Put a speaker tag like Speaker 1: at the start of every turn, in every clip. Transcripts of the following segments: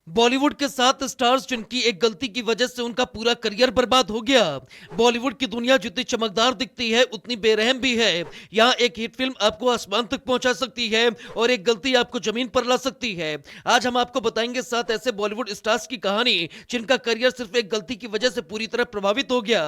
Speaker 1: बॉलीवुड के 7 स्टार्स जिनकी एक गलती की वजह से उनका पूरा करियर बर्बाद हो गया। बॉलीवुड की दुनिया जितनी चमकदार दिखती है उतनी बेरहम भी है। यहाँ एक हिट फिल्म आपको आसमान तक पहुंचा सकती है और एक गलती आपको जमीन पर ला सकती है। आज हम आपको बताएंगे 7 ऐसे बॉलीवुड स्टार्स की कहानी जिनका करियर सिर्फ एक गलती की वजह से पूरी तरह प्रभावित हो गया।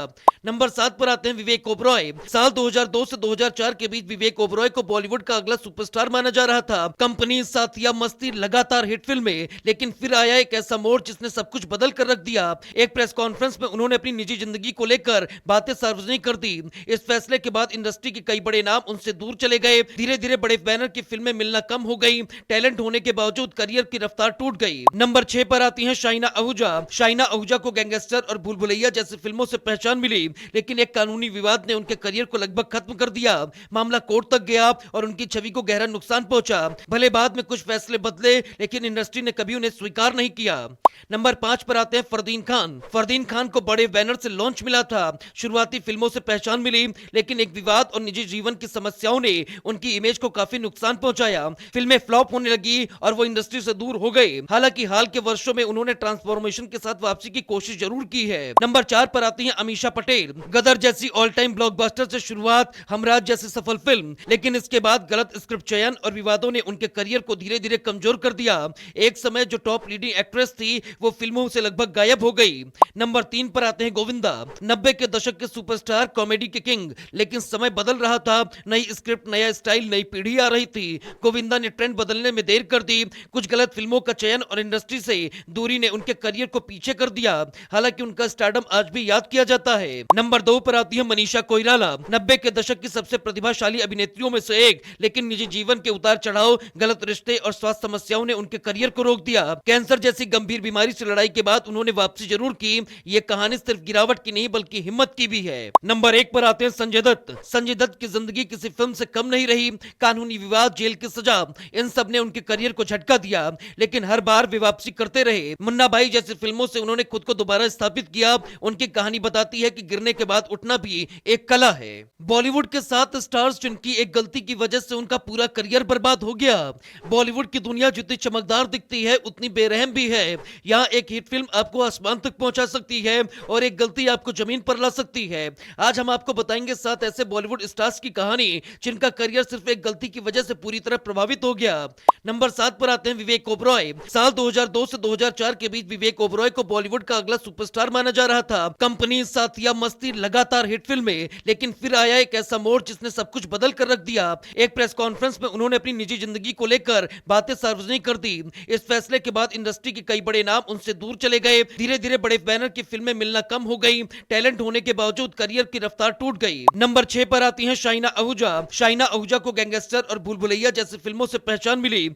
Speaker 1: नंबर 7 पर आते हैं विवेक ओबरॉय। साल 2002 से 2004 के बीच विवेक ओबरॉय को बॉलीवुड का अगला सुपरस्टार माना जा रहा था। कंपनी, साथिया, मस्ती, लगातार हिट फिल्में, लेकिन फिर आया एक ऐसा मोड़ जिसने सब कुछ बदल कर रख दिया। एक प्रेस कॉन्फ्रेंस में उन्होंने अपनी निजी जिंदगी को लेकर बातें सार्वजनिक कर दी। इस फैसले के बाद इंडस्ट्री के कई बड़े नाम उनसे दूर चले गए। धीरे धीरे बड़े बैनर की फिल्में मिलना कम हो गई। टैलेंट होने के बावजूद करियर की रफ्तार टूट गई। नंबर 6 पर आती हैं शाइना आहूजा। शाइना आहूजा को गैंगस्टर और भूल भुलैया जैसी फिल्मों से पहचान मिली, लेकिन एक कानूनी विवाद ने उनके करियर को लगभग खत्म कर दिया। मामला कोर्ट तक गया और उनकी छवि को गहरा नुकसान पहुंचा। भले बाद में कुछ फैसले बदले, लेकिन इंडस्ट्री ने कभी उन्हें स्वीकार नहीं किया। नंबर 5 पर आते हैं फरदीन खान। फरदीन खान को बड़े बैनर से लॉन्च मिला था, शुरुआती फिल्मों से पहचान मिली, लेकिन एक विवाद और निजी जीवन की समस्याओं ने उनकी इमेज को काफी नुकसान पहुंचाया। फिल्में फ्लॉप होने लगी और वो इंडस्ट्री से दूर हो गए। हालांकि हाल के वर्षों में उन्होंने ट्रांसफॉर्मेशन के साथ वापसी की कोशिश जरूर की है। नंबर 4 पर आती हैं अमीषा पटेल। गदर जैसी ऑल टाइम ब्लॉकबस्टर से शुरुआत, हमराज जैसी सफल फिल्म, लेकिन इसके बाद गलत स्क्रिप्ट चयन और विवादों ने उनके करियर को धीरे धीरे कमजोर कर दिया। एक समय जो टॉप लीडिंग एक्ट्रेस थी वो फिल्मों से लगभग गायब हो गई। नंबर 3 पर आते हैं गोविंदा। 90 के दशक के सुपरस्टार, कॉमेडी के किंग, लेकिन समय बदल रहा था। नई स्क्रिप्ट, नया स्टाइल, नई पीढ़ी आ रही थी। गोविंदा ने ट्रेंड बदलने में देर कर दी। कुछ गलत फिल्मों का चयन और इंडस्ट्री से दूरी ने उनके करियर को पीछे कर दिया। हालांकि उनका स्टारडम आज भी याद किया जाता है। नंबर 2 पर आती है मनीषा कोइराला। 90 के दशक की सबसे प्रतिभाशाली अभिनेत्रियों में से एक, लेकिन निजी जीवन के उतार चढ़ाव, गलत रिश्ते और स्वास्थ्य समस्याओं ने उनके करियर को रोक दिया। कैंसर जैसी गंभीर बीमारी से लड़ाई के बाद उन्होंने वापसी जरूर की। ये कहानी सिर्फ गिरावट की नहीं बल्कि हिम्मत की भी है। नंबर 1 पर आते हैं संजय दत्त। संजय दत्त की जिंदगी किसी फिल्म से कम नहीं रही। कानूनी विवाद, जेल की सजा, इन सब ने उनके करियर को झटका दिया, लेकिन हर बार वे वापसी करते रहे। मुन्ना भाई जैसी फिल्मों से उन्होंने खुद को दोबारा स्थापित किया। उनकी कहानी बताती है कि गिरने के बाद उठना भी एक कला है। बॉलीवुड के 7 स्टार्स जिनकी एक गलती की वजह से उनका पूरा करियर बर्बाद हो गया। बॉलीवुड की दुनिया जितनी चमकदार दिखती है उतनी बेरहम भी है। यहाँ एक हिट फिल्म आपको आसमान तक पहुंचा सकती है और एक गलती आपको जमीन पर ला सकती है। आज हम आपको बताएंगे 7 ऐसे बॉलीवुड स्टार्स की कहानी जिनका करियर सिर्फ एक गलती की वजह से पूरी तरह प्रभावित हो गया। नंबर 7 पर आते हैं विवेक ओबरॉय। साल 2002 से 2004 के बीच विवेक ओबरॉय को बॉलीवुड का अगला सुपरस्टार माना जा रहा था। कंपनी, साथिया, मस्ती, लगातार हिट फिल्में, लेकिन फिर आया एक ऐसा मोड़ जिसने सब कुछ बदल कर रख दिया। एक प्रेस कॉन्फ्रेंस में उन्होंने अपनी निजी जिंदगी को लेकर बातें सार्वजनिक कर दी। इस फैसले के बाद इंडस्ट्री के कई बड़े नाम उनसे दूर चले गए। धीरे धीरे बड़े बैनर की फिल्में मिलना कम हो गई। टैलेंट होने के बावजूद करियर की रफ्तार टूट गई। नंबर 6 पर आती हैं शाइना आहूजा। शाइना आहूजा को गैंगस्टर और भूल भुलैया जैसी फिल्मों से पहचान मिली,